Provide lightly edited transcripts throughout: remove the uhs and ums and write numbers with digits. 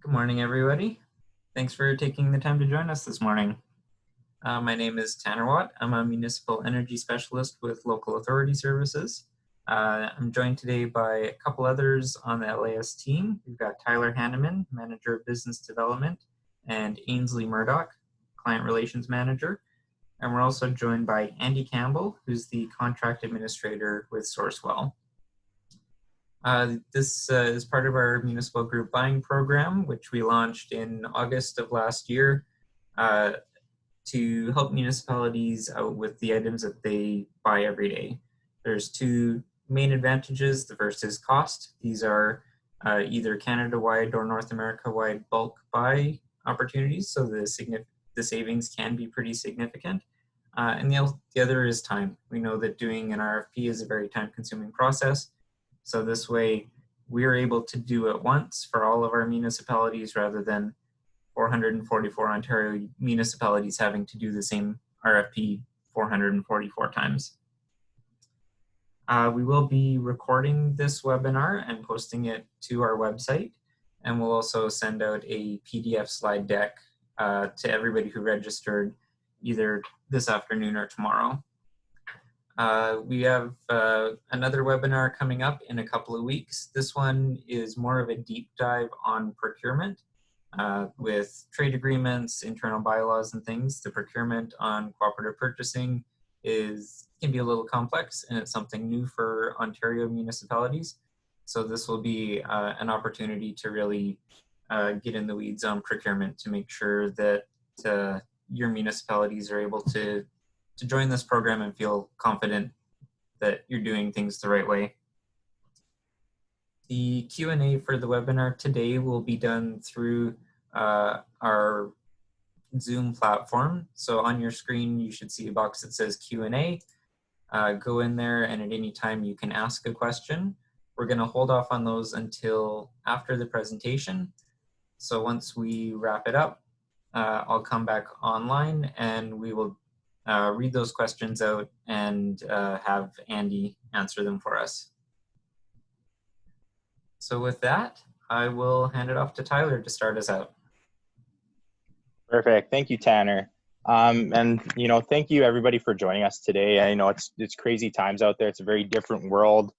Good morning, everybody. Thanks for taking the time to join us this morning. My name is Tanner Watt. I'm a municipal energy specialist with Local Authority Services. I'm joined today by a couple others on the LAUS team. We've got Tyler Hanneman, Manager of Business Development, and Ainsley Murdoch, Client Relations Manager. And we're also joined by Andy Campbell, who's the Contract Administrator with Sourcewell. This is part of our municipal group buying program, which we launched in August of last year to help municipalities out with the items that they buy every day. There's two main advantages. The first is cost. These are either Canada-wide or North America-wide bulk buy opportunities, so the savings can be pretty significant. And the other is time. We know that doing an RFP is a very time-consuming process. So this way, we're able to do it once for all of our municipalities rather than 444 Ontario municipalities having to do the same RFP 444 times. We will be recording this webinar and posting it to our website, and we'll also send out a PDF slide deck to everybody who registered either this afternoon or tomorrow. We have another webinar coming up in a couple of weeks. This one is more of a deep dive on procurement with trade agreements, internal bylaws and things. The procurement on cooperative purchasing can be a little complex, and it's something new for Ontario municipalities. So this will be an opportunity to really get in the weeds on procurement to make sure that your municipalities are able to join this program and feel confident that you're doing things the right way. The Q&A for the webinar today will be done through our Zoom platform. So on your screen, you should see a box that says Q&A. Go in there, and at any time you can ask a question. We're going to hold off on those until after the presentation. So once we wrap it up, I'll come back online and we will read those questions out and have Andy answer them for us. So with that, I will hand it off to Tyler to start us out. Perfect. Thank you, Tanner. And thank you everybody for joining us today. I know it's crazy times out there. It's a very different world.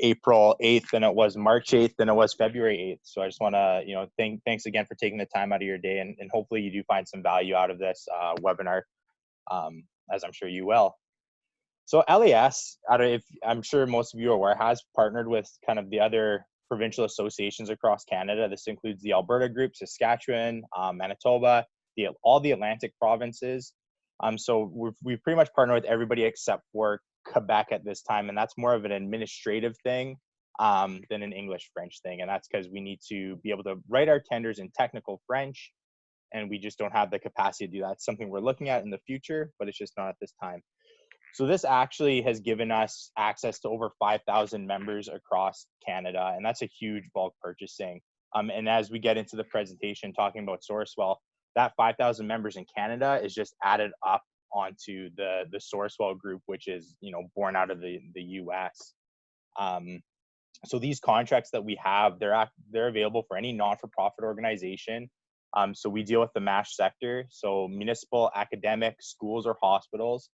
April 8th than it was March 8th than it was February 8th. So I just want to, thanks again for taking the time out of your day, and hopefully you do find some value out of this webinar. As I'm sure you will. So LAS, I'm sure most of you are aware, has partnered with kind of the other provincial associations across Canada. This includes the Alberta group, Saskatchewan, Manitoba, all the Atlantic provinces. So we've pretty much partnered with everybody except for Quebec at this time, and that's more of an administrative thing than an English-French thing. And that's because we need to be able to write our tenders in technical French, and we just don't have the capacity to do that. It's something we're looking at in the future, but it's just not at this time. So this actually has given us access to over 5,000 members across Canada, and that's a huge bulk purchasing. And as we get into the presentation talking about Sourcewell, that 5,000 members in Canada is just added up onto the Sourcewell group, which is born out of the US. So these contracts that we have, they're available for any non-for-profit organization. So we deal with the MASH sector, so municipal, academic, schools, or hospitals.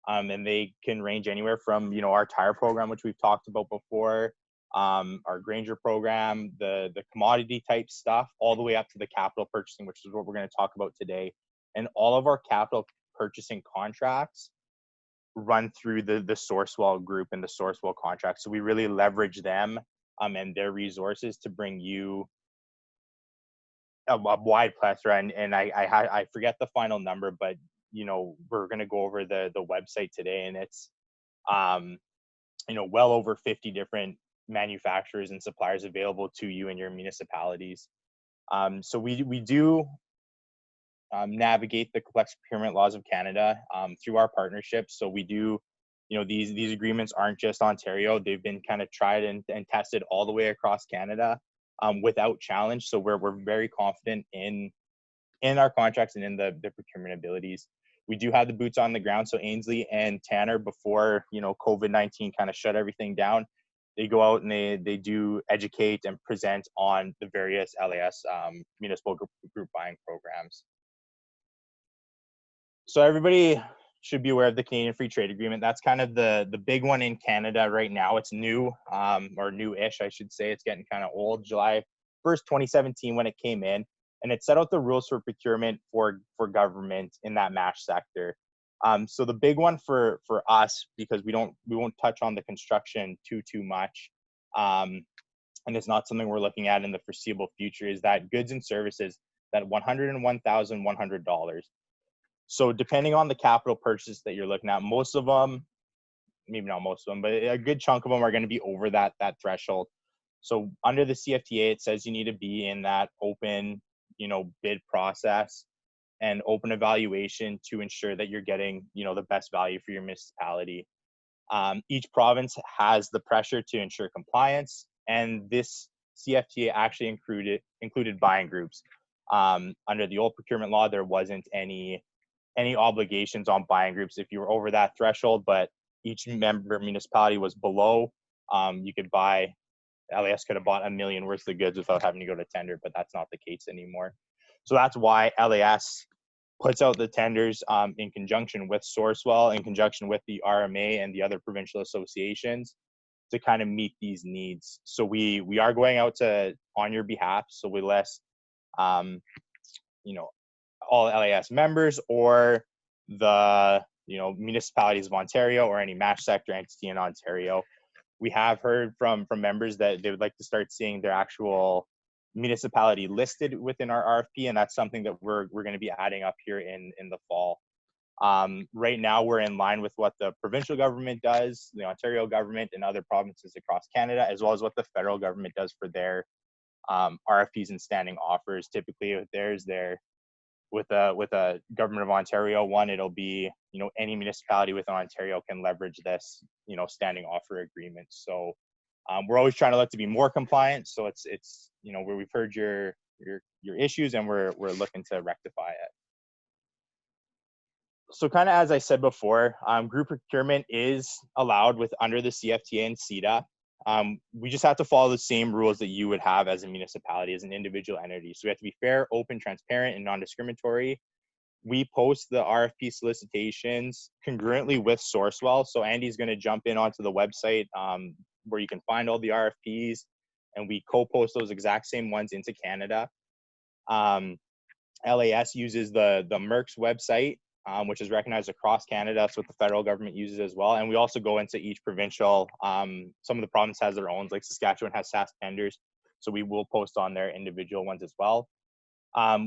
And they can range anywhere from, our tire program, which we've talked about before, our Granger program, the commodity type stuff, all the way up to the capital purchasing, which is what we're going to talk about today. And all of our capital purchasing contracts run through the Sourcewell group and the Sourcewell contracts. So we really leverage them and their resources to bring you a wide plethora, and I forget the final number, but we're going to go over the website today, and it's well over 50 different manufacturers and suppliers available to you and your municipalities. So we do navigate the complex procurement laws of Canada through our partnerships. So we do, these agreements aren't just Ontario. They've been kind of tried and tested all the way across Canada without challenge. So we're very confident in our contracts and in the procurement abilities. We do have the boots on the ground. So Ainsley and Tanner, before COVID-19 kind of shut everything down, they go out and they do educate and present on the various LAS municipal group buying programs. So everybody should be aware of the Canadian Free Trade Agreement. That's kind of the big one in Canada right now. It's new, or new-ish, I should say. It's getting kind of old. July 1st, 2017, when it came in, and it set out the rules for procurement for government in that MASH sector. So the big one for us, because we won't touch on the construction too much, and it's not something we're looking at in the foreseeable future, is that goods and services, that $101,100. So depending on the capital purchase that you're looking at, most of them, maybe not most of them, but a good chunk of them are going to be over that threshold. So under the CFTA, it says you need to be in that open, bid process and open evaluation to ensure that you're getting, the best value for your municipality. Each province has the pressure to ensure compliance, and this CFTA actually included buying groups. Under the old procurement law, there wasn't any obligations on buying groups if you were over that threshold, but each member municipality was below. You could buy, LAS could have bought $1 million worth of goods without having to go to tender, but that's not the case anymore. So that's why LAS puts out the tenders in conjunction with Sourcewell, in conjunction with the RMA and the other provincial associations, to kind of meet these needs. So we are going out on your behalf. So we list, all LAS members or the municipalities of Ontario or any MASH sector entity in Ontario. We have heard from members that they would like to start seeing their actual municipality listed within our RFP, and that's something that we're going to be adding up here in the fall. Right now, we're in line with what the provincial government does, the Ontario government, and other provinces across Canada, as well as what the federal government does for their RFPs and standing offers. Typically, with a government of Ontario one, it'll be, any municipality within Ontario can leverage this, standing offer agreement. So we're always trying to look to be more compliant. So it's where we've heard your issues, and we're looking to rectify it. So kind of as I said before, group procurement is allowed under the CFTA and CETA. We just have to follow the same rules that you would have as a municipality, as an individual entity. So we have to be fair, open, transparent, and non-discriminatory. We post the RFP solicitations congruently with Sourcewell. So Andy's going to jump in onto the website where you can find all the RFPs, and we co-post those exact same ones into Canada. LAS uses the MERC's website, which is recognized across Canada. That's what the federal government uses as well. And we also go into each provincial. Some of the provinces has their own, like Saskatchewan has SAS tenders. So we will post on their individual ones as well.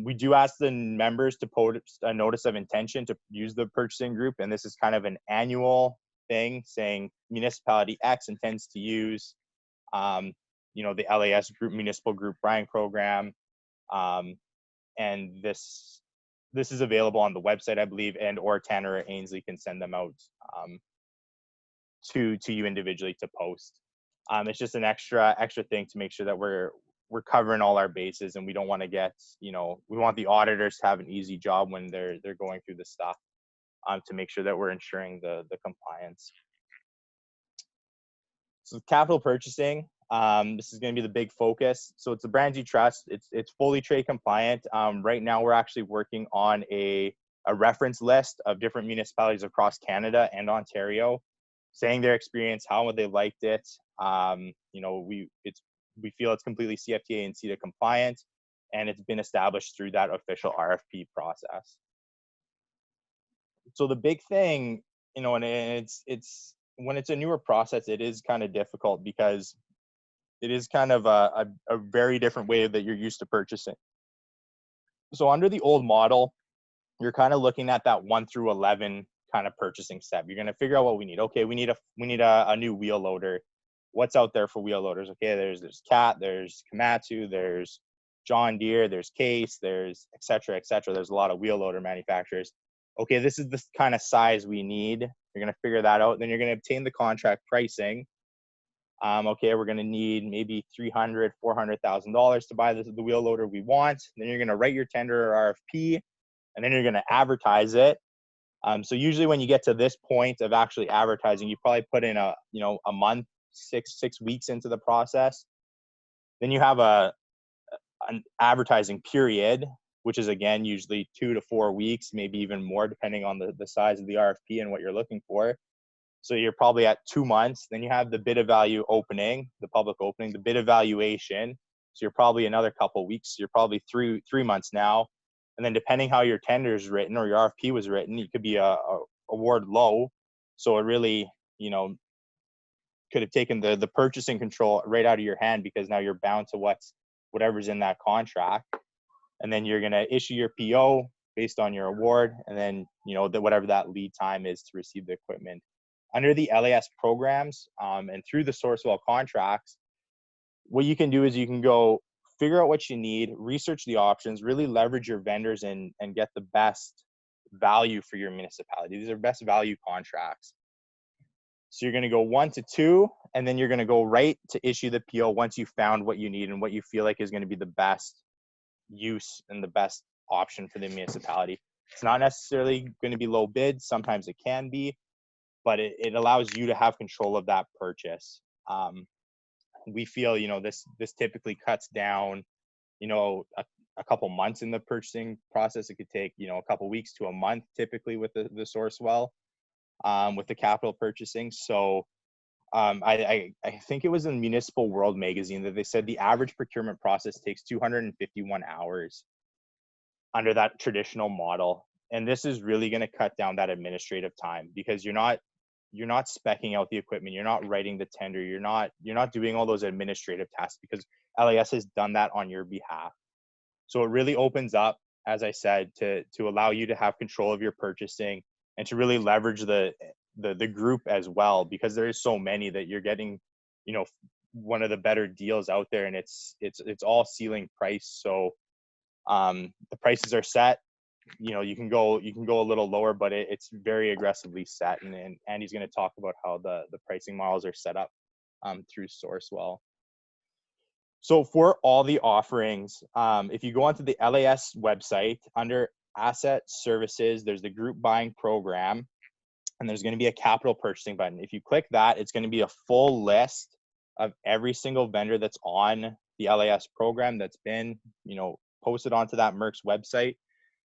We do ask the members to post a notice of intention to use the purchasing group. And this is kind of an annual thing saying municipality X intends to use, the LAS group, municipal group buying program. And this is available on the website, I believe, and or Tanner or Ainsley can send them out to you individually to post. It's just an extra thing to make sure that we're covering all our bases, and we don't want to get, we want the auditors to have an easy job when they're going through this stuff, to make sure that we're ensuring the compliance. So capital purchasing, this is going to be the big focus. So it's a brand you trust. It's fully trade compliant. Right now, we're actually working on a reference list of different municipalities across Canada and Ontario, saying their experience, how they liked it. We feel it's completely CFTA and CETA compliant, and it's been established through that official RFP process. So the big thing, and it's when it's a newer process, it is kind of difficult because it is kind of a very different way that you're used to purchasing. So under the old model, you're kind of looking at that 1 through 11 kind of purchasing step. You're going to figure out what we need. Okay, we need a new wheel loader. What's out there for wheel loaders? Okay, there's Cat, there's Komatsu, there's John Deere, there's Case, there's et cetera, et cetera. There's a lot of wheel loader manufacturers. Okay, this is the kind of size we need. You're going to figure that out. Then you're going to obtain the contract pricing. Okay, we're going to need maybe $300,000, $400,000 to buy the wheel loader we want. Then you're going to write your tender or RFP, and then you're going to advertise it. So usually when you get to this point of actually advertising, you probably put in a month six weeks into the process. Then you have an advertising period, which is again usually 2 to 4 weeks, maybe even more, depending on the size of the RFP and what you're looking for. So you're probably at 2 months. Then you have the bid evaluation opening, the public opening, the bid evaluation. So you're probably another couple weeks. You're probably three months now. And then depending how your tender is written or your RFP was written, it could be a award low. So it really, you know, could have taken the purchasing control right out of your hand, because now you're bound to whatever's in that contract. And then you're going to issue your PO based on your award, and then, you know, whatever that lead time is to receive the equipment. Under the LAS programs and through the Sourcewell contracts, what you can do is you can go figure out what you need, research the options, really leverage your vendors and get the best value for your municipality. These are best value contracts. So you're going to go 1 to 2, and then you're going to go right to issue the PO once you found what you need and what you feel like is going to be the best use and the best option for the municipality. It's not necessarily going to be low bid. Sometimes it can be, but it allows you to have control of that purchase. We feel, you know, this typically cuts down, you know, a couple months in the purchasing process. It could take, you know, a couple weeks to a month typically with the Sourcewell, with the capital purchasing. So I think it was in Municipal World magazine that they said the average procurement process takes 251 hours under that traditional model. And this is really going to cut down that administrative time, because you're not speccing out the equipment, you're not writing the tender, you're not doing all those administrative tasks, because LAS has done that on your behalf. So it really opens up, as I said, to allow you to have control of your purchasing and to really leverage the group as well, because there is so many that you're getting, you know, one of the better deals out there, and it's all ceiling price. So the prices are set. You know, you can go a little lower, but it's very aggressively set. And Andy's going to talk about how the pricing models are set up through Sourcewell. So for all the offerings, if you go onto the LAS website, under asset services, there's the group buying program, and there's going to be a capital purchasing button. If you click that, it's going to be a full list of every single vendor that's on the LAS program that's been, you know, posted onto that MERC's website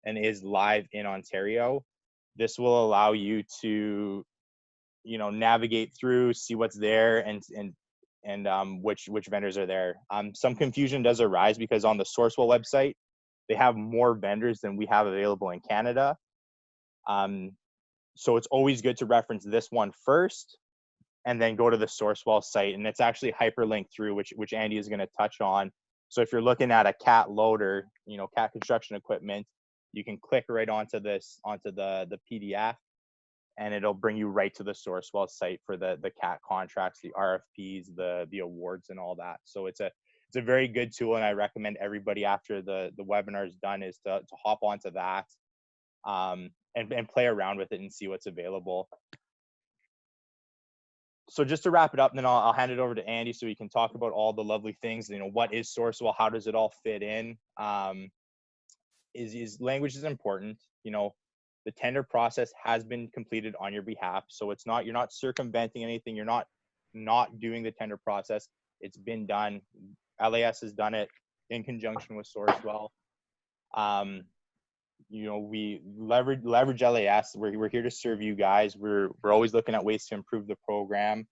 and is live in Ontario. This will allow you to, you know, navigate through, see what's there, and which vendors are there. Some confusion does arise because on the Sourcewell website, they have more vendors than we have available in Canada. So it's always good to reference this one first and then go to the Sourcewell site. And it's actually hyperlinked through, which Andy is going to touch on. So if you're looking at a CAT loader, you know, CAT construction equipment, you can click right onto the PDF, and it'll bring you right to the Sourcewell site for the CAT contracts, the RFPs, the awards, and all that. So it's a very good tool, and I recommend everybody after the webinar is done is to hop onto that and play around with it and see what's available. So just to wrap it up, then I'll hand it over to Andy so he can talk about all the lovely things. You know, what is Sourcewell? How does it all fit in? Language is important. You know, the tender process has been completed on your behalf, so you're not circumventing anything. You're not doing the tender process. It's been done. LAS has done it in conjunction with Sourcewell. You know, we leverage LAS. We're here to serve you guys. We're always looking at ways to improve the program.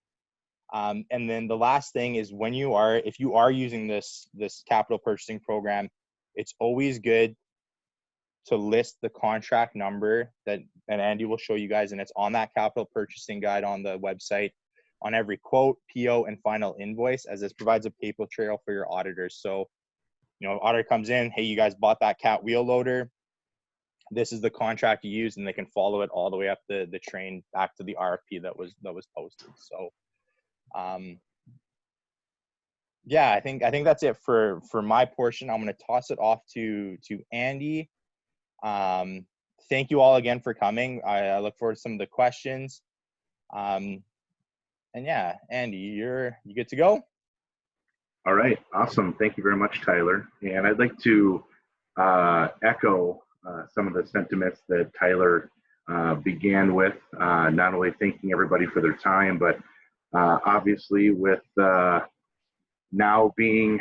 And then the last thing is, if you are using this capital purchasing program, it's always good to list the contract number that Andy will show you guys, and it's on that capital purchasing guide on the website, on every quote, PO, and final invoice, as this provides a paper trail for your auditors. So, you know, auditor comes in, hey, you guys bought that CAT wheel loader. This is the contract you use, and they can follow it all the way up the train back to the RFP that was posted. So, yeah, I think that's it for my portion. I'm going to toss it off to Andy. Thank you all again for coming. I look forward to some of the questions. And yeah, Andy, you good to go? All right, awesome. Thank you very much, Tyler. And I'd like to echo some of the sentiments that Tyler began with, not only thanking everybody for their time, but Obviously, with now being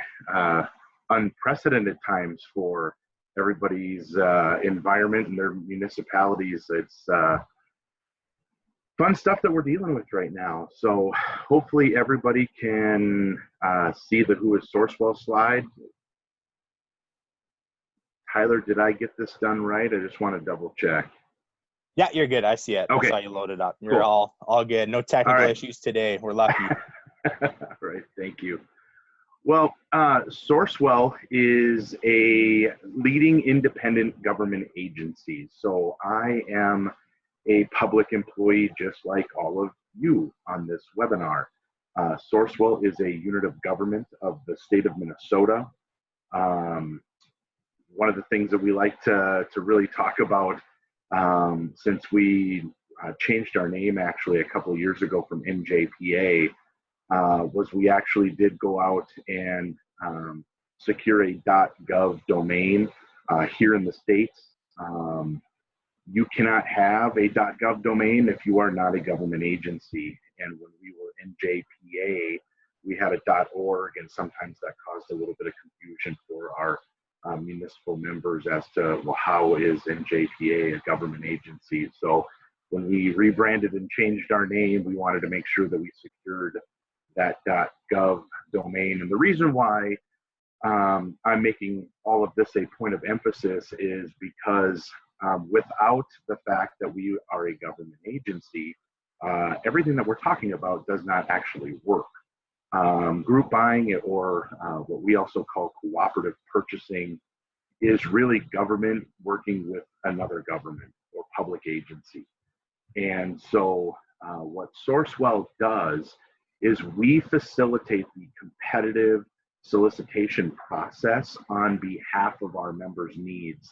unprecedented times for everybody's environment and their municipalities, it's fun stuff that we're dealing with right now. So hopefully everybody can see the Who is Sourcewell slide. Tyler, did I get this done right? I just want to double check. Yeah, you're good. I see it. Okay. I saw you load it up. You're all good. No technical issues today. We're lucky. All right, thank you. Well, Sourcewell is a leading independent government agency. So I am a public employee just like all of you on this webinar. Sourcewell is a unit of government of the state of Minnesota. One of the things that we like to really talk about, since we changed our name actually a couple of years ago from NJPA, was we actually did go out and secure a .gov domain here in the States. You cannot have a .gov domain if you are not a government agency. And when we were NJPA, we had a .org, and sometimes that caused a little bit of confusion for our municipal members as to, well, how is NJPA a government agency? So when we rebranded and changed our name, we wanted to make sure that we secured that .gov domain. And the reason why I'm making all of this a point of emphasis is because without the fact that we are a government agency, everything that we're talking about does not actually work. Group buying, or what we also call cooperative purchasing, is really government working with another government or public agency. And so what Sourcewell does is we facilitate the competitive solicitation process on behalf of our members' needs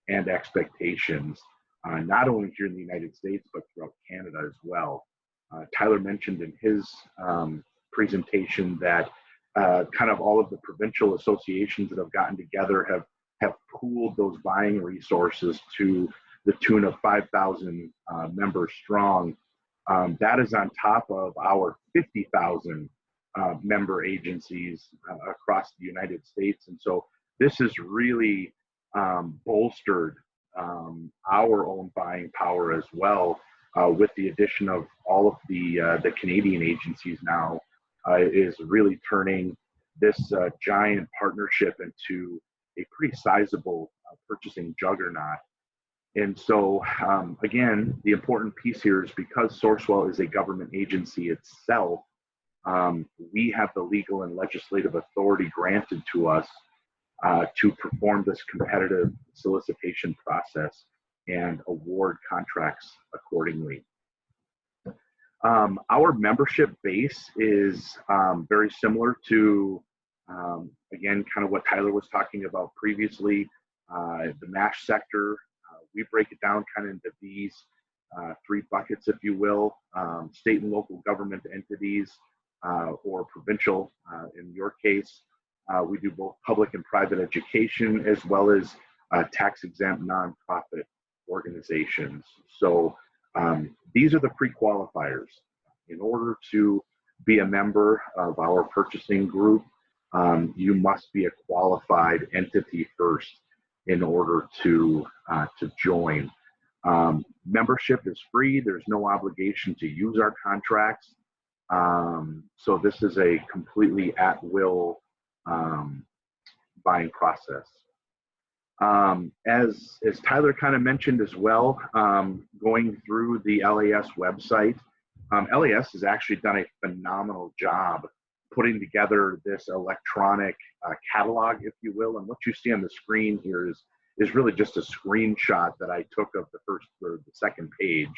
and expectations, not only here in the United States, but throughout Canada as well. Tyler mentioned in his presentation that kind of all of the provincial associations that have gotten together have pooled those buying resources to the tune of 5,000 members strong. That is on top of our 50,000 member agencies across the United States. And so this has really bolstered our own buying power as well, with the addition of all of the Canadian agencies now, is really turning this giant partnership into a pretty sizable purchasing juggernaut. And so, again, the important piece here is because Sourcewell is a government agency itself, we have the legal and legislative authority granted to us to perform this competitive solicitation process and award contracts accordingly. Our membership base is very similar to, again, kind of what Tyler was talking about previously, the MASH sector. We break it down kind of into these three buckets, if you will: state and local government entities, or provincial. In your case, we do both public and private education, as well as tax-exempt nonprofit organizations. So these are the pre-qualifiers. In order to be a member of our purchasing group, you must be a qualified entity first in order to join. Membership is free. There's no obligation to use our contracts. So this is a completely at-will buying process. As Tyler kind of mentioned as well, going through the LAS website, LAS has actually done a phenomenal job putting together this electronic catalog, if you will. And what you see on the screen here is really just a screenshot that I took of the first or the second page.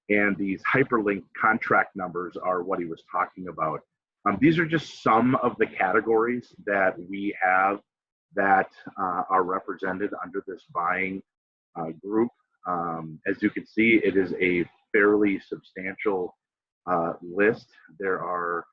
And these hyperlinked contract numbers are what he was talking about. These are just some of the categories that we have that are represented under this buying group. As you can see, it is a fairly substantial list. There are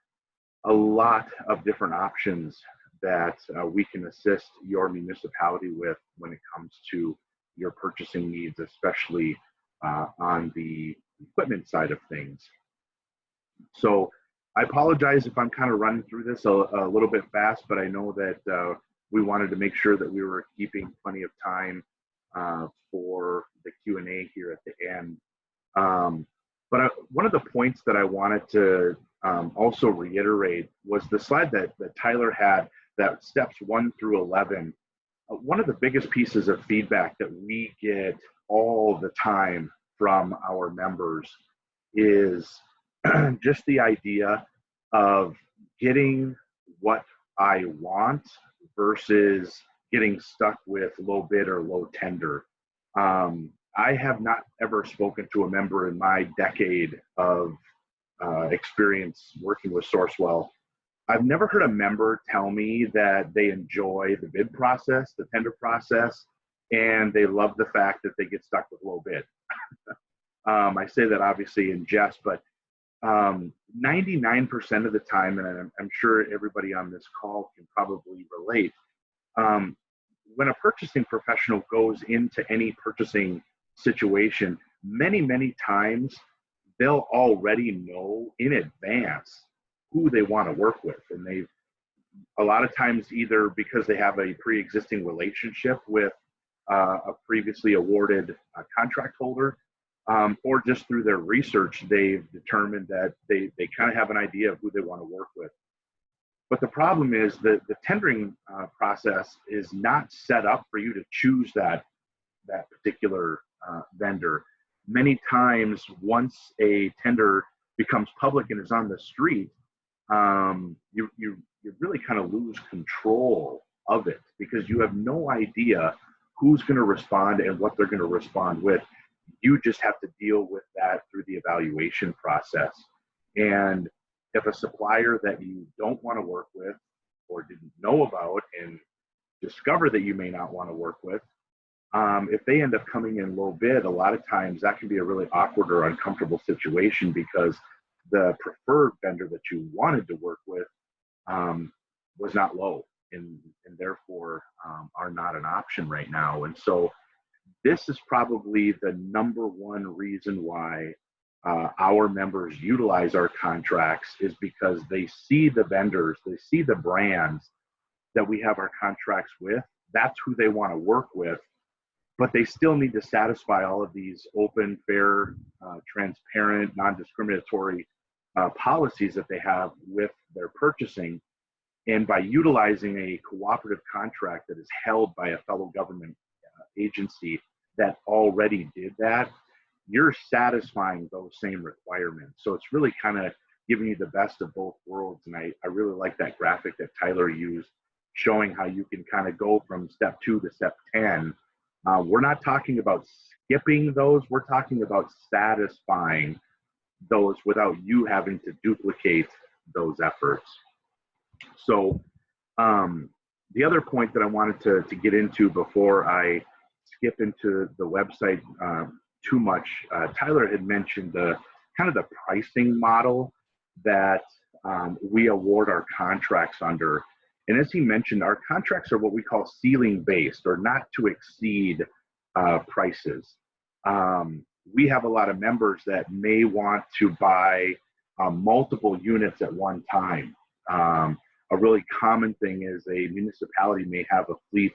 a lot of different options that we can assist your municipality with when it comes to your purchasing needs, especially on the equipment side of things. So I apologize if I'm kind of running through this a little bit fast, but I know that we wanted to make sure that we were keeping plenty of time for the Q&A here at the end. But one of the points that I wanted to also reiterate was the slide that Tyler had, that steps 1 through 11. One of the biggest pieces of feedback that we get all the time from our members is just the idea of getting what I want versus getting stuck with low bid or low tender. I have not ever spoken to a member in my decade of experience working with Sourcewell. I've never heard a member tell me that they enjoy the bid process, the tender process, and they love the fact that they get stuck with low bid. I say that obviously in jest, but 99% of the time, and I'm sure everybody on this call can probably relate, when a purchasing professional goes into any purchasing situation, many times they'll already know in advance who they want to work with. And they've a lot of times either because they have a pre-existing relationship with a previously awarded contract holder, or just through their research, they've determined that they kind of have an idea of who they want to work with. But the problem is that the tendering process is not set up for you to choose that particular vendor. Many times, once a tender becomes public and is on the street, you really kind of lose control of it because you have no idea who's going to respond and what they're going to respond with. You just have to deal with that through the evaluation process. And if a supplier that you don't want to work with or didn't know about and discover that you may not want to work with, if they end up coming in low bid, a lot of times that can be a really awkward or uncomfortable situation because the preferred vendor that you wanted to work with was not low and therefore are not an option right now. And so this is probably the #1 reason why our members utilize our contracts, is because they see the vendors, they see the brands that we have our contracts with. That's who they want to work with, but they still need to satisfy all of these open, fair, transparent, non-discriminatory policies that they have with their purchasing. And by utilizing a cooperative contract that is held by a fellow government agency that already did that, you're satisfying those same requirements. So it's really kind of giving you the best of both worlds. And I really like that graphic that Tyler used, showing how you can kind of go from step 2 to step 10. We're not talking about skipping those. We're talking about satisfying those without you having to duplicate those efforts. So the other point that I wanted to get into before I skip into the website too much, Tyler had mentioned the kind of the pricing model that we award our contracts under. And as he mentioned, our contracts are what we call ceiling based, or not to exceed prices. We have a lot of members that may want to buy multiple units at one time. A really common thing is a municipality may have a fleet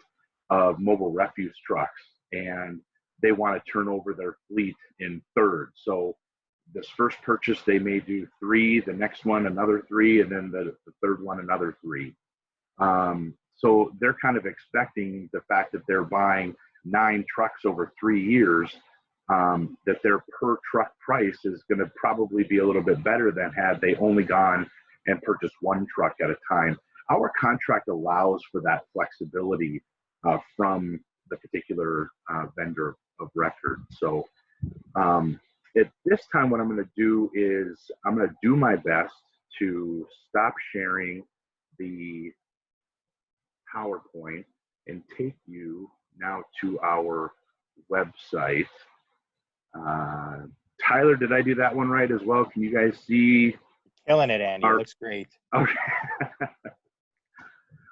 of mobile refuse trucks, and they want to turn over their fleet in thirds. So this first purchase, they may do 3, the next one another 3, and then the third one another 3. So they're kind of expecting the fact that they're buying 9 trucks over 3 years, that their per truck price is going to probably be a little bit better than had they only gone and purchased 1 truck at a time. Our contract allows for that flexibility from the particular vendor of record. So at this time, what I'm going to do is I'm going to do my best to stop sharing the PowerPoint and take you now to our website. Tyler, did I do that one right as well? Can you guys see? Killing it, Andy. It looks great. Okay.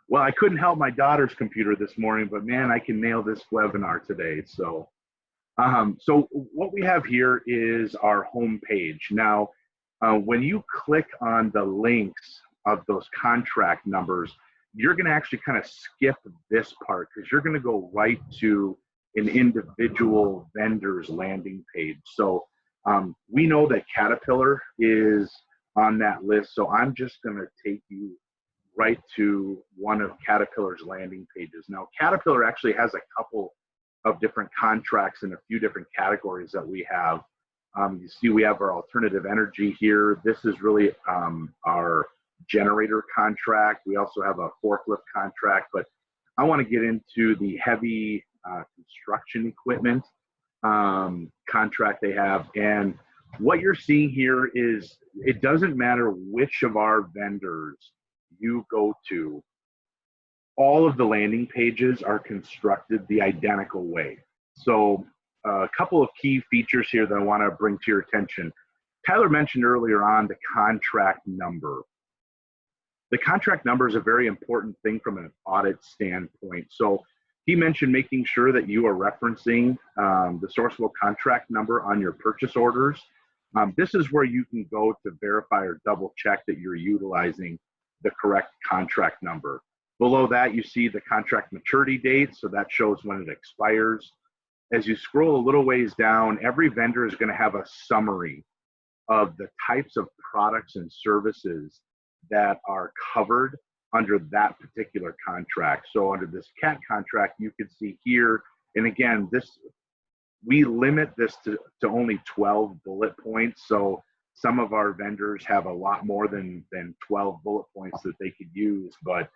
Well, I couldn't help my daughter's computer this morning, but man, I can nail this webinar today. So, so what we have here is our home page. Now, When you click on the links of those contract numbers, you're going to actually kind of skip this part because you're going to go right to an individual vendor's landing page. So we know that Caterpillar is on that list. So I'm just going to take you right to one of Caterpillar's landing pages. Now, Caterpillar actually has a couple of different contracts in a few different categories that we have. You see we have our alternative energy here. This is really our generator contract. We also have a forklift contract, but I want to get into the heavy construction equipment contract they have. And what you're seeing here is it doesn't matter which of our vendors you go to, all of the landing pages are constructed the identical way. So a couple of key features here that I want to bring to your attention. Tyler mentioned earlier on the contract number. The contract number is a very important thing from an audit standpoint. So he mentioned making sure that you are referencing the Sourcewell contract number on your purchase orders. This is where you can go to verify or double check that you're utilizing the correct contract number. Below that, you see the contract maturity date, so that shows when it expires. As you scroll a little ways down, every vendor is going to have a summary of the types of products and services that are covered under that particular contract. So under this CAT contract, you can see here, and again, we limit this to only 12 bullet points. So some of our vendors have a lot more than 12 bullet points that they could use, but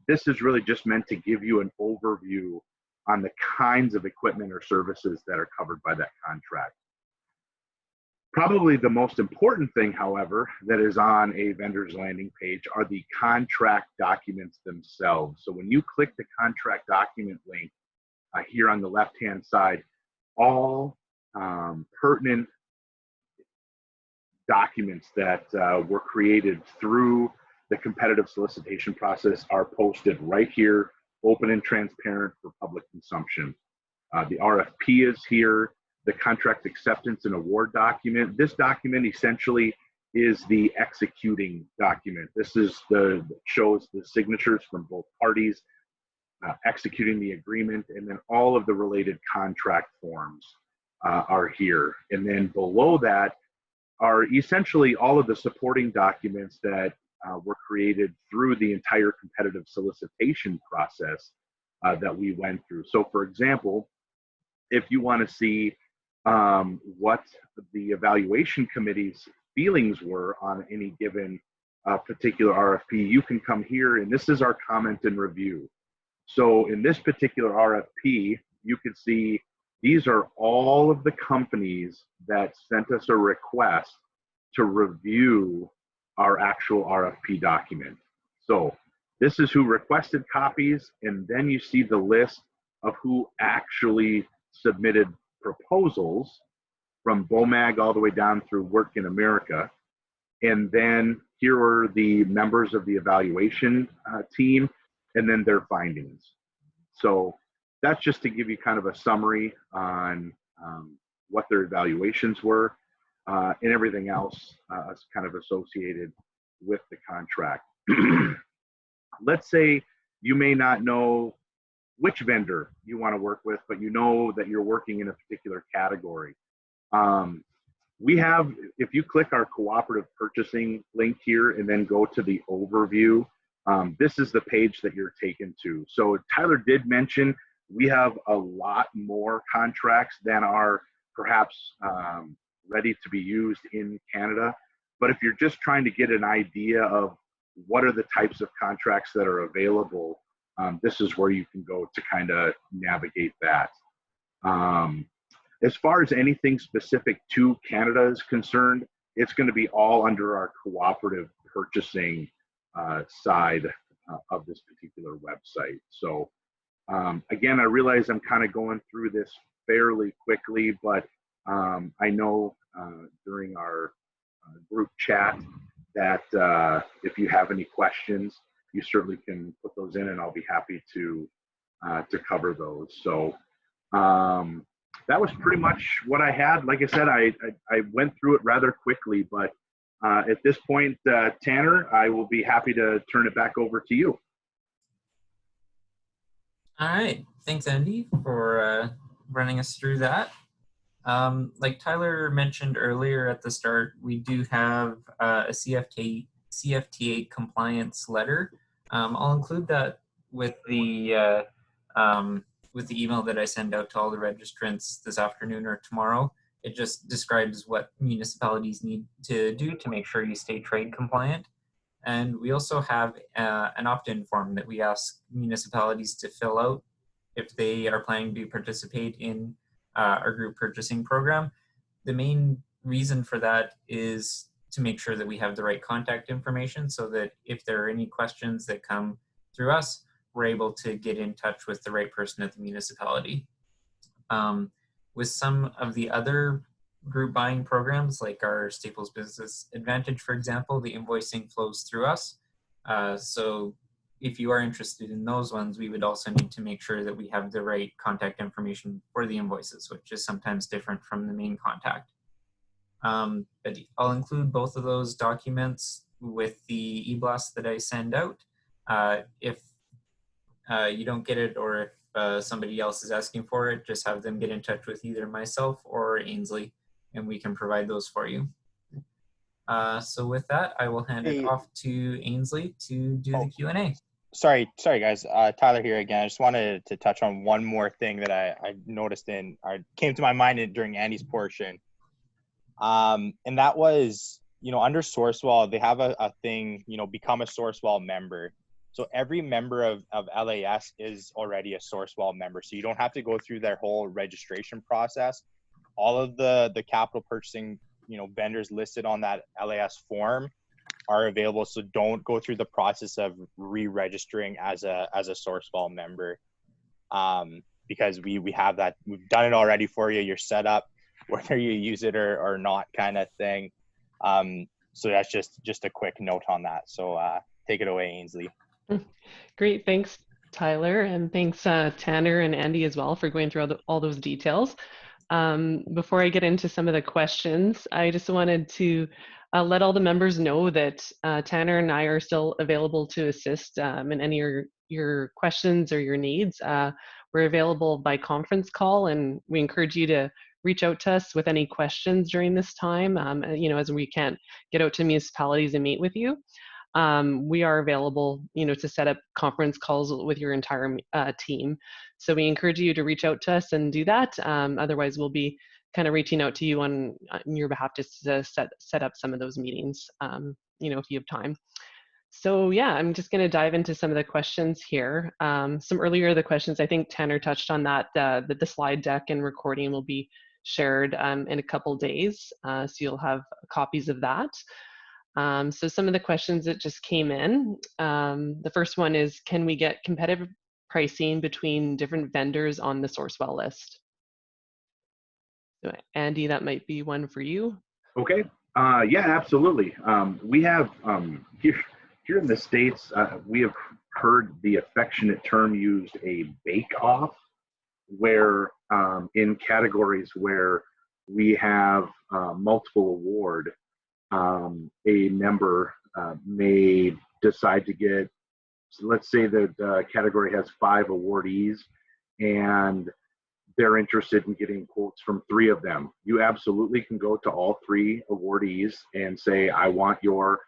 this is really just meant to give you an overview on the kinds of equipment or services that are covered by that contract. Probably the most important thing, however, that is on a vendor's landing page are the contract documents themselves. So when you click the contract document link here on the left-hand side, all pertinent documents that were created through the competitive solicitation process are posted right here, open and transparent for public consumption. The RFP is here, the contract acceptance and award document. This document essentially is the executing document. This is shows the signatures from both parties executing the agreement, and then all of the related contract forms are here. And then below that are essentially all of the supporting documents that were created through the entire competitive solicitation process that we went through. So for example, if you want to see what the evaluation committee's feelings were on any given particular RFP, you can come here, and this is our comment and review. So in this particular RFP, you can see these are all of the companies that sent us a request to review our actual RFP document. So this is who requested copies, and then you see the list of who actually submitted proposals from BOMAG all the way down through Work in America. And then here are the members of the evaluation team, and then their findings. So that's just to give you kind of a summary on what their evaluations were and everything else kind of associated with the contract. Let's say you may not know which vendor you want to work with, but you know that you're working in a particular category. We have, if you click our cooperative purchasing link here and then go to the overview, this is the page that you're taken to. So Tyler did mention we have a lot more contracts than are perhaps ready to be used in Canada. But if you're just trying to get an idea of what are the types of contracts that are available, this is where you can go to kind of navigate that. As far as anything specific to Canada is concerned, it's going to be all under our cooperative purchasing side of this particular website. So again, I realize I'm kind of going through this fairly quickly, but I know during our group chat that if you have any questions, you certainly can put those in, and I'll be happy to cover those. So that was pretty much what I had. Like I said, I went through it rather quickly, but At this point, Tanner, I will be happy to turn it back over to you. All right. Thanks, Andy, for running us through that. Like Tyler mentioned earlier at the start, we do have a CFTA compliance letter. I'll include that with the email that I send out to all the registrants this afternoon or tomorrow. It just describes what municipalities need to do to make sure you stay trade compliant. And we also have an opt-in form that we ask municipalities to fill out if they are planning to participate in our group purchasing program. The main reason for that is to make sure that we have the right contact information so that if there are any questions that come through us, we're able to get in touch with the right person at the municipality. With some of the other group buying programs, like our Staples Business Advantage, for example, the invoicing flows through us. So if you are interested in those ones, we would also need to make sure that we have the right contact information for the invoices, which is sometimes different from the main contact. But I'll include both of those documents with the e-blast that I send out. If you don't get it, or if somebody else is asking for it, just have them get in touch with either myself or Ainsley, and we can provide those for you. So with that, I will hand it off to Ainsley to do the Q&A. Sorry guys, Tyler here again. I just wanted to touch on one more thing that I noticed came to my mind during Andy's portion. And that was, under Sourcewell, they have a thing, become a Sourcewell member. So every member of LAS is already a Sourcewell member. So you don't have to go through their whole registration process. All of the capital purchasing, vendors listed on that LAS form are available. So don't go through the process of re-registering as a Sourcewell member, because we have that. We've done it already for you. You're set up, whether you use it or not, kind of thing. So that's just a quick note on that. So take it away, Ainsley. Great, thanks, Tyler, and thanks Tanner and Andy as well for going through all those details. Before I get into some of the questions, I just wanted to let all the members know that Tanner and I are still available to assist in any of your questions or your needs. We're available by conference call, and we encourage you to reach out to us with any questions during this time, as we can't get out to municipalities and meet with you. We are available, to set up conference calls with your entire team. So we encourage you to reach out to us and do that. Otherwise, we'll be kind of reaching out to you on your behalf to set up some of those meetings, if you have time. So yeah, I'm just going to dive into some of the questions here. Some earlier of the questions, I think Tanner touched on that the slide deck and recording will be shared in a couple days. So you'll have copies of that. So some of the questions that just came in, the first one is, can we get competitive pricing between different vendors on the Sourcewell list? So Andy, that might be one for you. Okay. Yeah, absolutely. We have here in the States, we have heard the affectionate term used, a bake-off, where in categories where we have multiple award, a member may decide to get, so let's say that the category has 5 awardees and they're interested in getting quotes from 3 of them. You absolutely can go to all 3 awardees and say, I want your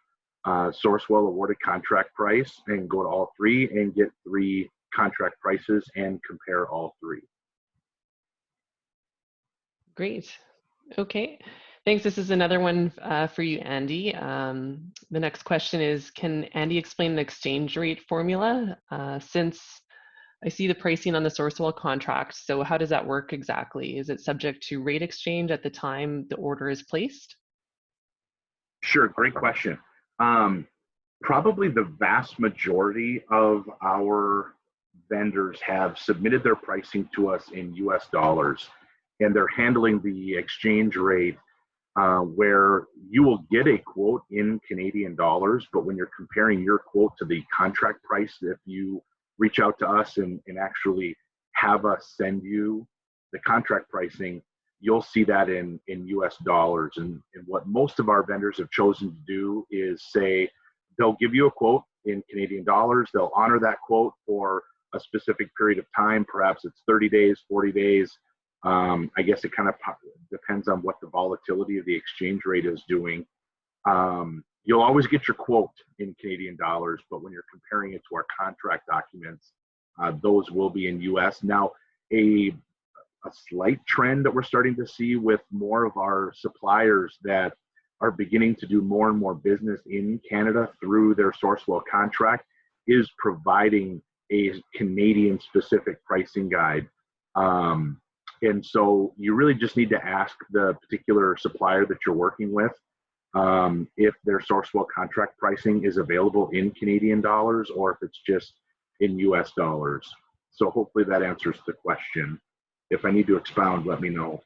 Sourcewell awarded contract price, and go to all 3 and get 3 contract prices and compare all 3. Great. Okay. Thanks. This is another one for you, Andy. The next question is, can Andy explain the exchange rate formula? Since I see the pricing on the Sourcewell contract, so how does that work exactly? Is it subject to rate exchange at the time the order is placed? Sure, great question. Probably the vast majority of our vendors have submitted their pricing to us in US dollars, and they're handling the exchange rate where you will get a quote in Canadian dollars, but when you're comparing your quote to the contract price, if you reach out to us and actually have us send you the contract pricing, you'll see that in US dollars. And what most of our vendors have chosen to do is say, they'll give you a quote in Canadian dollars, they'll honor that quote for a specific period of time, perhaps it's 30 days, 40 days. I guess it kind of depends on what the volatility of the exchange rate is doing. You'll always get your quote in Canadian dollars, but when you're comparing it to our contract documents, those will be in US. Now, a slight trend that we're starting to see with more of our suppliers that are beginning to do more and more business in Canada through their Sourcewell contract is providing a Canadian specific pricing guide. And so you really just need to ask the particular supplier that you're working with if their Sourcewell contract pricing is available in Canadian dollars or if it's just in US dollars. So hopefully that answers the question. If I need to expound, let me know.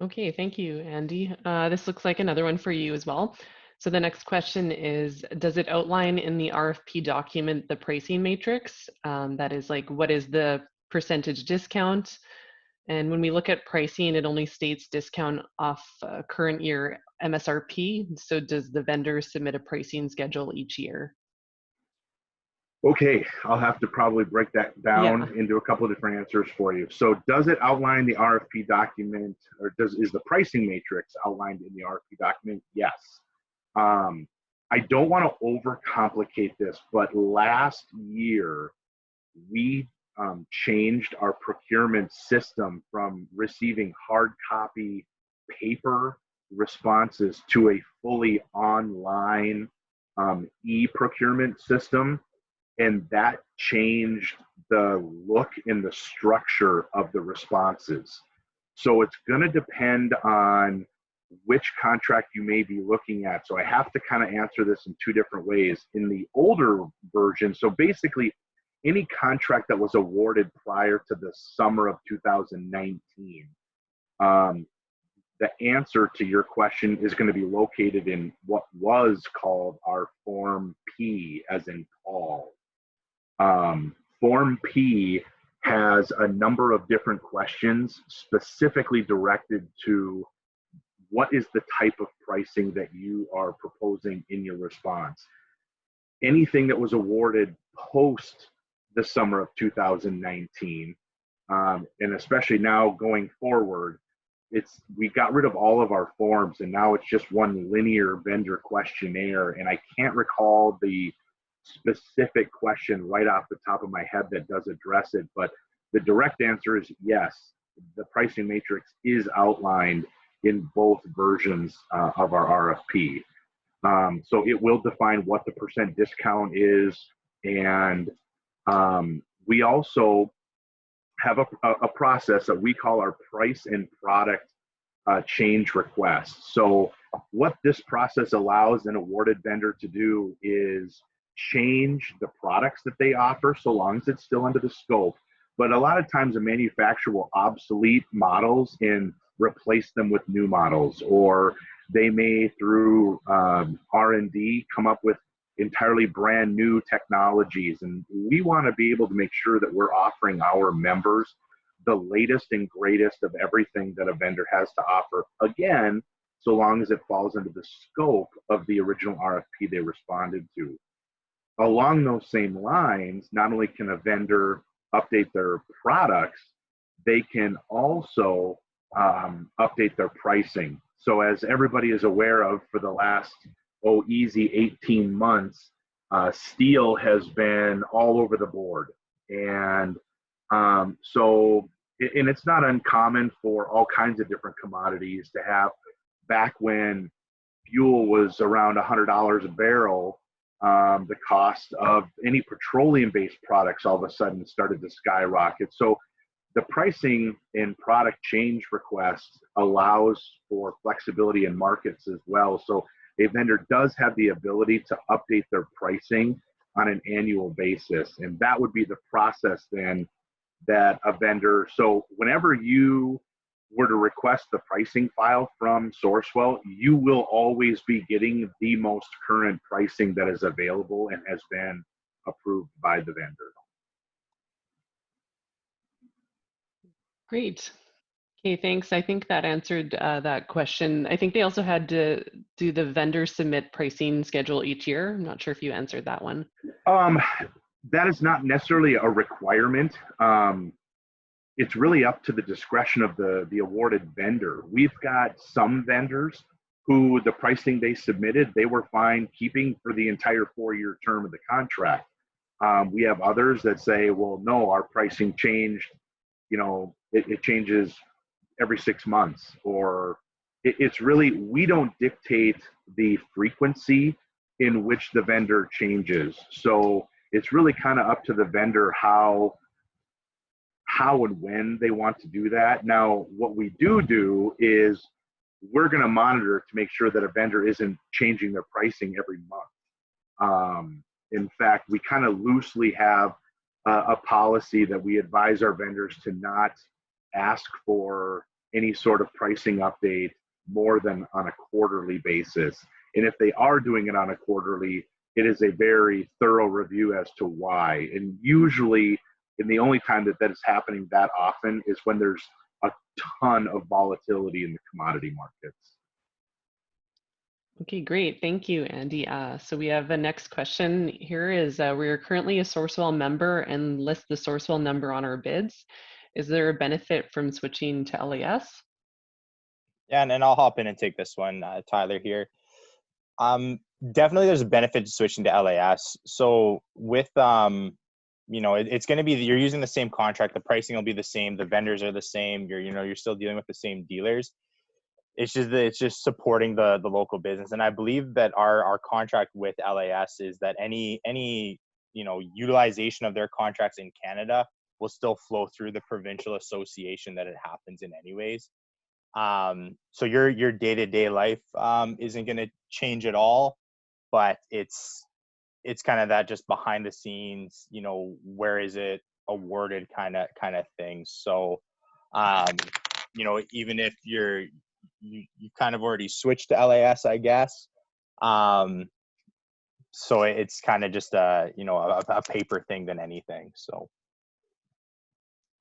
Okay, thank you, Andy. This looks like another one for you as well. So the next question is, does it outline in the RFP document the pricing matrix? That is like, what is the percentage discount? And when we look at pricing, it only states discount off current year MSRP. So does the vendor submit a pricing schedule each year? Okay, I'll have to probably break that down into a couple of different answers for you. So does it outline the RFP document, or is the pricing matrix outlined in the RFP document? Yes. I don't want to overcomplicate this, but last year we changed our procurement system from receiving hard copy paper responses to a fully online e-procurement system. And that changed the look and the structure of the responses. So it's going to depend on which contract you may be looking at. So I have to kind of answer this in two different ways. In the older version, so basically any contract that was awarded prior to the summer of 2019, the answer to your question is going to be located in what was called our Form P, as in Paul. Form P has a number of different questions specifically directed to what is the type of pricing that you are proposing in your response. Anything that was awarded post the summer of 2019, and especially now going forward, we got rid of all of our forms and now it's just one linear vendor questionnaire, and I can't recall the specific question right off the top of my head that does address it, but the direct answer is yes, the pricing matrix is outlined in both versions of our RFP. So it will define what the percent discount is, and we also have a process that we call our price and product change request. So what this process allows an awarded vendor to do is change the products that they offer so long as it's still under the scope. But a lot of times a manufacturer will obsolete models and replace them with new models, or they may through R&D come up with entirely brand new technologies. And we want to be able to make sure that we're offering our members the latest and greatest of everything that a vendor has to offer, again, so long as it falls under the scope of the original RFP they responded to. Along those same lines, not only can a vendor update their products, they can also update their pricing. So as everybody is aware of, for the last, easy 18 months, steel has been all over the board. And and it's not uncommon for all kinds of different commodities to have, back when fuel was around $100 a barrel, the cost of any petroleum-based products all of a sudden started to skyrocket. So the pricing and product change request allows for flexibility in markets as well. So a vendor does have the ability to update their pricing on an annual basis. And that would be the process then that a vendor, so whenever you were to request the pricing file from Sourcewell, you will always be getting the most current pricing that is available and has been approved by the vendor. Great. Okay, thanks. I think that answered that question. I think they also had to do the vendor submit pricing schedule each year. I'm not sure if you answered that one. That is not necessarily a requirement. It's really up to the discretion of the awarded vendor. We've got some vendors who the pricing they submitted, they were fine keeping for the entire 4-year term of the contract. We have others that say, well, no, our pricing changed, it changes every 6 months, or it's really, we don't dictate the frequency in which the vendor changes. So it's really kind of up to the vendor how and when they want to do that. Now, what we do is we're going to monitor to make sure that a vendor isn't changing their pricing every month. In fact, we kind of loosely have a policy that we advise our vendors to not ask for any sort of pricing update more than on a quarterly basis. And if they are doing it on a quarterly, it is a very thorough review as to why. And usually, and the only time that is happening that often is when there's a ton of volatility in the commodity markets. Okay, great. Thank you, Andy. So we have the next question here is, we are currently a Sourcewell member and list the Sourcewell number on our bids. Is there a benefit from switching to LAS? Yeah, and I'll hop in and take this one, Tyler here. Definitely there's a benefit to switching to LAS. So with, it's going to be, you're using the same contract, the pricing will be the same, the vendors are the same, you're still dealing with the same dealers. It's just supporting the local business. And I believe that our contract with LAS is that any utilization of their contracts in Canada will still flow through the provincial association that it happens in anyways. So your day-to-day life isn't going to change at all, but it's kind of that just behind the scenes, where is it awarded kind of thing. So even if you kind of already switched to LAS, I guess. So it's kind of just a paper thing than anything. So.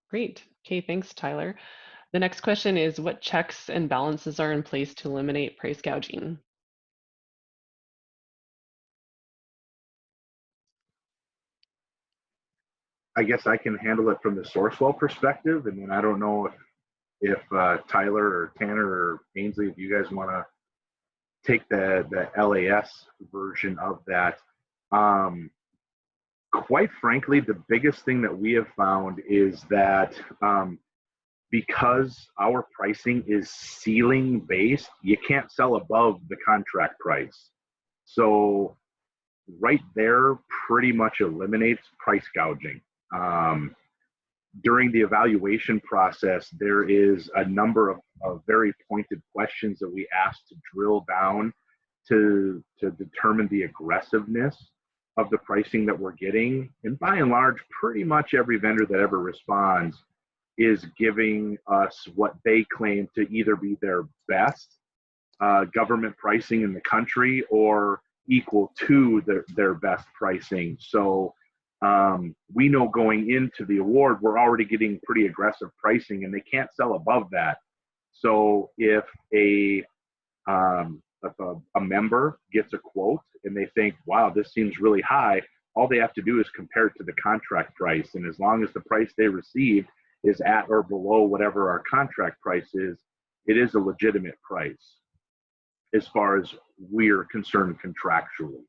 Great. Okay, thanks, Tyler. The next question is, what checks and balances are in place to eliminate price gouging? I guess I can handle it from the Sourcewell perspective, and then I don't know if Tyler or Tanner or Ainsley, if you guys want to take the LAS version of that. Quite frankly, the biggest thing that we have found is that because our pricing is ceiling based, you can't sell above the contract price. So right there pretty much eliminates price gouging. During the evaluation process, there is a number of very pointed questions that we ask to drill down to determine the aggressiveness of the pricing that we're getting. And by and large, pretty much every vendor that ever responds is giving us what they claim to either be their best government pricing in the country or equal to their best pricing. So we know going into the award, we're already getting pretty aggressive pricing and they can't sell above that. So if a member gets a quote and they think, wow, this seems really high, all they have to do is compare it to the contract price. And as long as the price they received is at or below whatever our contract price is, it is a legitimate price as far as we're concerned contractually.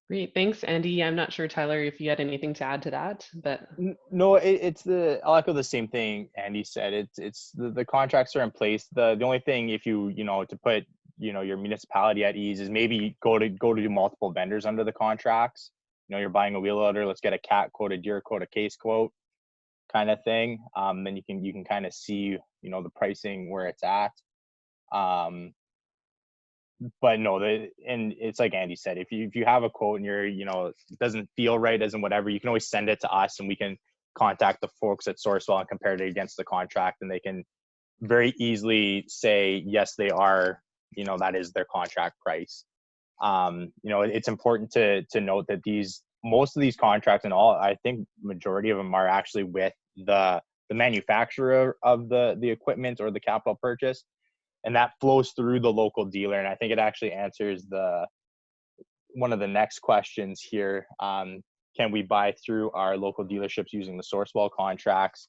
Great, thanks, Andy. I'm not sure, Tyler, if you had anything to add to that, but no, I'll echo the same thing Andy said. It's the contracts are in place. The only thing, if to put your municipality at ease, is maybe go to do multiple vendors under the contracts. You're buying a wheel loader, let's get a cat quote, a deer quote, a case quote, kind of thing. Then you can kind of see the pricing where it's at. But no, and it's like Andy said, if you have a quote and it doesn't feel right, doesn't whatever, you can always send it to us and we can contact the folks at Sourcewell and compare it against the contract, and they can very easily say, yes, they are, that is their contract price. It's important to note that most of these contracts, and all, I think majority of them are actually with the manufacturer of the equipment or the capital purchase, and that flows through the local dealer. And I think it actually answers one of the next questions here. Can we buy through our local dealerships using the Sourcewell contracts?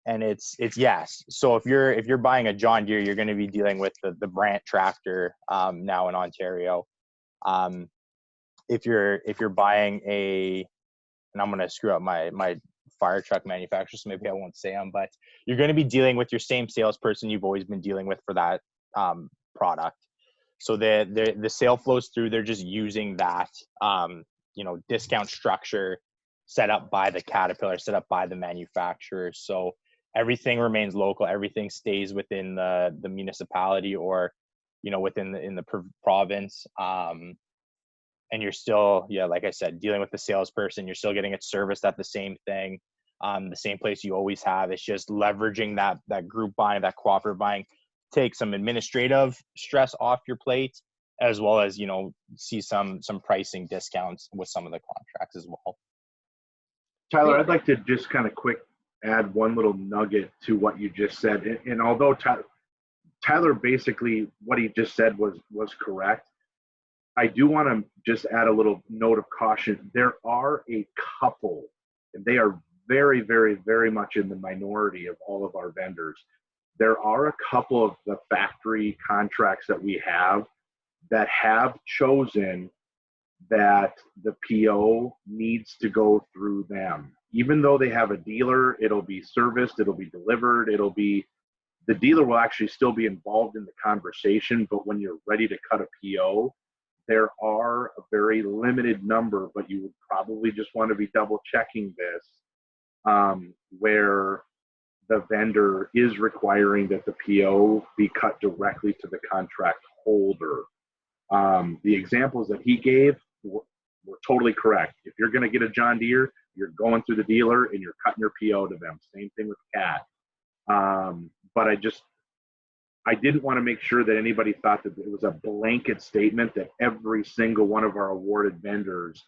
And it's yes. So if you're buying a John Deere, you're going to be dealing with the Brandt tractor now in Ontario. If you're buying and I'm going to screw up my fire truck manufacturer, so maybe I won't say them, but you're going to be dealing with your same salesperson you've always been dealing with for that product. So the sale flows through. They're just using that discount structure set up by the Caterpillar, set up by the manufacturer. So everything remains local. Everything stays within the municipality or within the province. And you're still, like I said, dealing with the salesperson. You're still getting it serviced at the same thing, the same place you always have. It's just leveraging that group buying, that cooperative buying, take some administrative stress off your plate, as well as see some pricing discounts with some of the contracts as well. Tyler, I'd like to just kind of quick add one little nugget to what you just said. And although Tyler basically what he just said was correct, I do want to just add a little note of caution. There are a couple, and they are very, very, very much in the minority of all of our vendors. There are a couple of the factory contracts that we have that have chosen that the PO needs to go through them. Even though they have a dealer, it'll be serviced, it'll be delivered, the dealer will actually still be involved in the conversation, but when you're ready to cut a PO, there are a very limited number, but you would probably just want to be double checking this, where the vendor is requiring that the PO be cut directly to the contract holder. The examples that he gave were totally correct. If you're going to get a John Deere, you're going through the dealer and you're cutting your PO to them. Same thing with CAT. But I didn't want to make sure that anybody thought that it was a blanket statement that every single one of our awarded vendors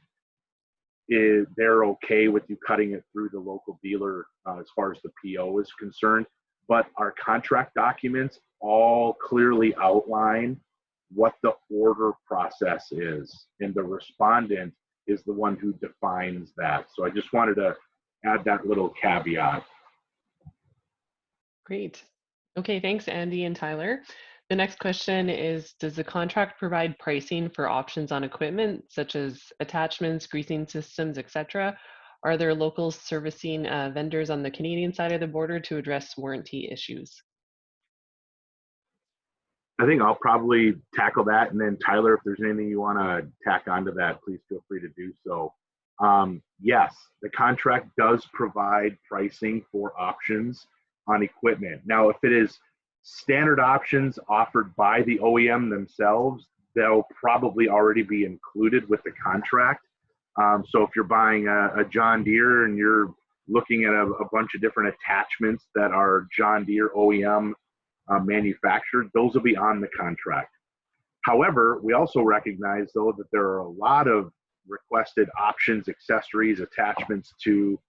they're okay with you cutting it through the local dealer as far as the PO is concerned. But our contract documents all clearly outline what the order process is, and the respondent is the one who defines that. So I just wanted to add that little caveat. Great. Okay, thanks, Andy and Tyler. The next question is, does the contract provide pricing for options on equipment, such as attachments, greasing systems, etc.? Are there local servicing vendors on the Canadian side of the border to address warranty issues? I think I'll probably tackle that, and then Tyler, if there's anything you want to tack onto that, please feel free to do so. Yes, the contract does provide pricing for options on equipment. Now, if it is standard options offered by the OEM themselves, they'll probably already be included with the contract. So if you're buying a John Deere and you're looking at a bunch of different attachments that are John Deere OEM manufactured, those will be on the contract. However, we also recognize, though, that there are a lot of requested options, accessories, attachments to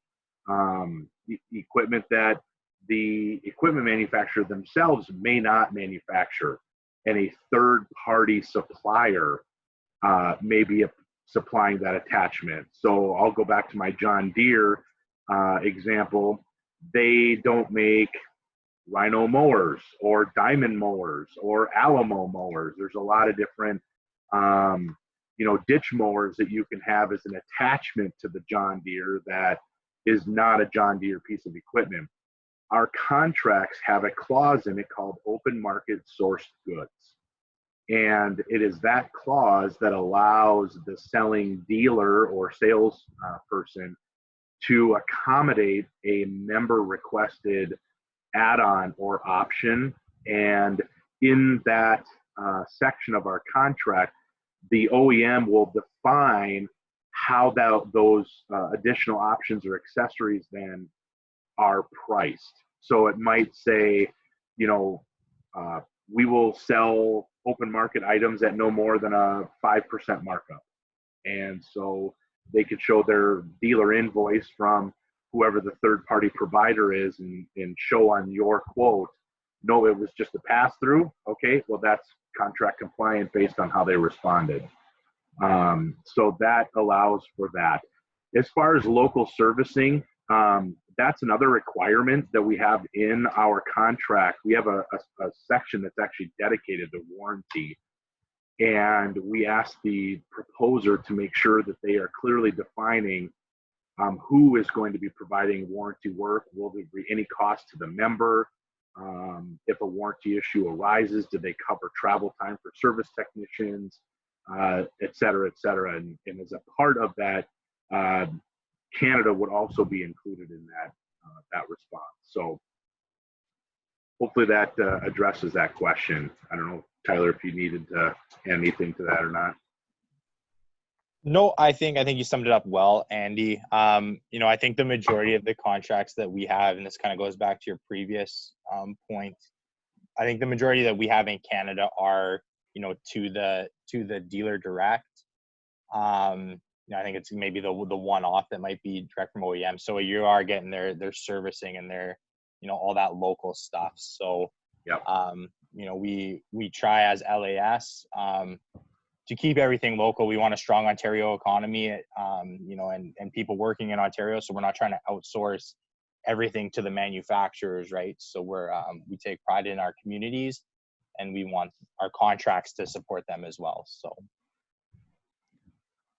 equipment that the equipment manufacturer themselves may not manufacture, and a third-party supplier may be supplying that attachment. So I'll go back to my John Deere example. They don't make Rhino mowers or Diamond mowers or Alamo mowers. There's a lot of different ditch mowers that you can have as an attachment to the John Deere that is not a John Deere piece of equipment. Our contracts have a clause in it called open market sourced goods. And it is that clause that allows the selling dealer or sales person to accommodate a member requested add-on or option. And in that section of our contract, the OEM will define how those additional options or accessories then are priced. So it might say, we will sell open market items at no more than a 5% markup. And so they could show their dealer invoice from whoever the third-party provider is and show on your quote, no, it was just a pass-through. Okay, well, that's contract compliant based on how they responded. So that allows for that. As far as local servicing, that's another requirement that we have in our contract. We have a section that's actually dedicated to warranty. And we ask the proposer to make sure that they are clearly defining who is going to be providing warranty work. Will there be any cost to the member? If a warranty issue arises, do they cover travel time for service technicians, et cetera, et cetera. And as a part of that, Canada would also be included in that response. So hopefully that addresses that question. I don't know, Tyler, if you needed to add anything to that or not. No, I think you summed it up well, Andy. I think the majority of the contracts that we have, and this kind of goes back to your previous point, I think the majority that we have in Canada are, to the dealer direct. I think it's maybe the one-off that might be direct from OEM. So you are getting their servicing and their, all that local stuff. So, yep. We try as LAS to keep everything local. We want a strong Ontario economy, and people working in Ontario. So we're not trying to outsource everything to the manufacturers, right? So we take pride in our communities, and we want our contracts to support them as well. So.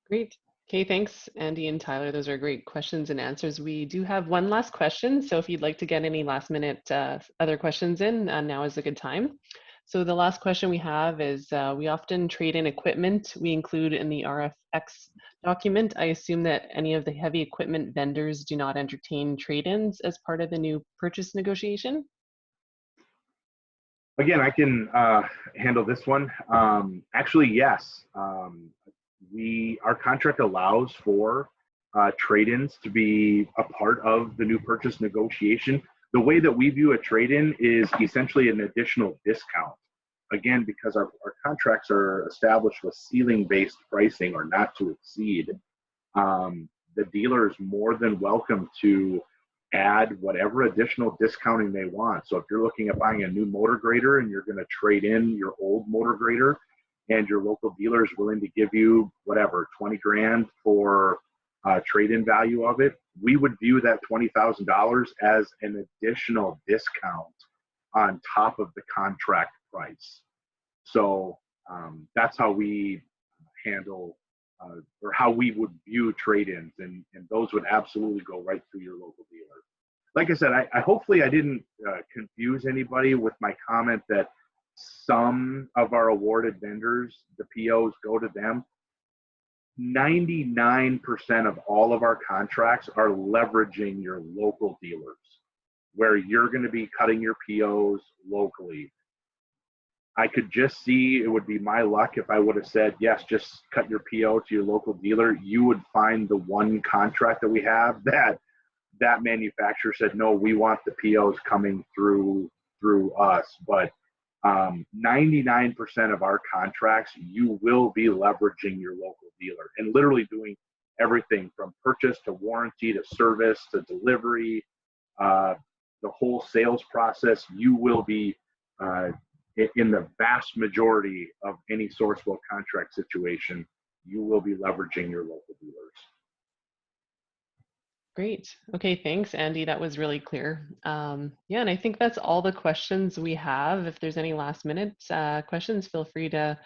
Great. Okay, thanks, Andy and Tyler. Those are great questions and answers. We do have one last question. So if you'd like to get any last minute other questions in, now is a good time. So the last question we have is, we often trade in equipment we include in the RFX document. I assume that any of the heavy equipment vendors do not entertain trade-ins as part of the new purchase negotiation? Again, I can handle this one. Actually, yes. Our contract allows for trade-ins to be a part of the new purchase negotiation. The way that we view a trade-in is essentially an additional discount. Again, because our contracts are established with ceiling-based pricing or not to exceed, the dealer is more than welcome to add whatever additional discounting they want. So if you're looking at buying a new motor grader and you're going to trade in your old motor grader, and your local dealer is willing to give you whatever, 20 grand for trade-in value of it, we would view that $20,000 as an additional discount on top of the contract price. So that's how we handle or how we would view trade-ins, and those would absolutely go right through your local dealer. Like I said, I hopefully I didn't confuse anybody with my comment that some of our awarded vendors, the POs go to them. 99% of all of our contracts are leveraging your local dealers, where you're going to be cutting your POs locally. I could just see, it would be my luck if I would have said, yes, just cut your PO to your local dealer. You would find the one contract that we have that manufacturer said, no, we want the POs coming through us. But 99% of our contracts, you will be leveraging your local dealer and literally doing everything from purchase to warranty to service to delivery, the whole sales process. You will be in the vast majority of any Sourcewell contract situation, you will be leveraging your local dealers. Great. Okay, thanks, Andy. That was really clear. Yeah, and I think that's all the questions we have. If there's any last minute questions, feel free to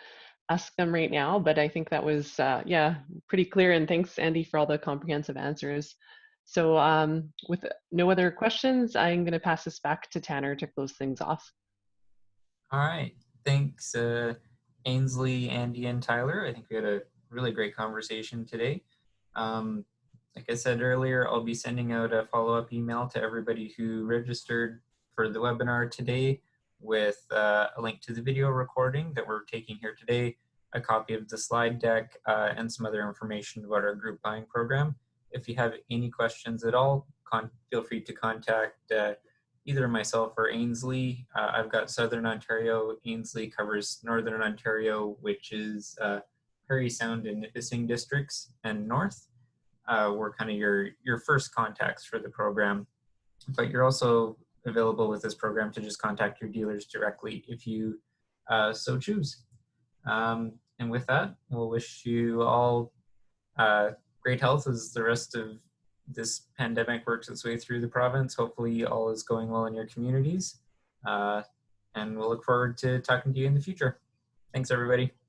ask them right now. But I think that was, yeah, pretty clear. And thanks, Andy, for all the comprehensive answers. So with no other questions, I'm going to pass this back to Tanner to close things off. All right. Thanks, Ainsley, Andy, and Tyler. I think we had a really great conversation today. Like I said earlier, I'll be sending out a follow-up email to everybody who registered for the webinar today with a link to the video recording that we're taking here today, a copy of the slide deck, and some other information about our group buying program. If you have any questions at all, feel free to contact either myself or Ainsley. I've got Southern Ontario. Ainsley covers Northern Ontario, which is Parry Sound and Nipissing districts and north. were kind of your first contacts for the program. But you're also available with this program to just contact your dealers directly if you so choose. And with that, we'll wish you all great health as the rest of this pandemic works its way through the province. Hopefully all is going well in your communities. And we'll look forward to talking to you in the future. Thanks, everybody.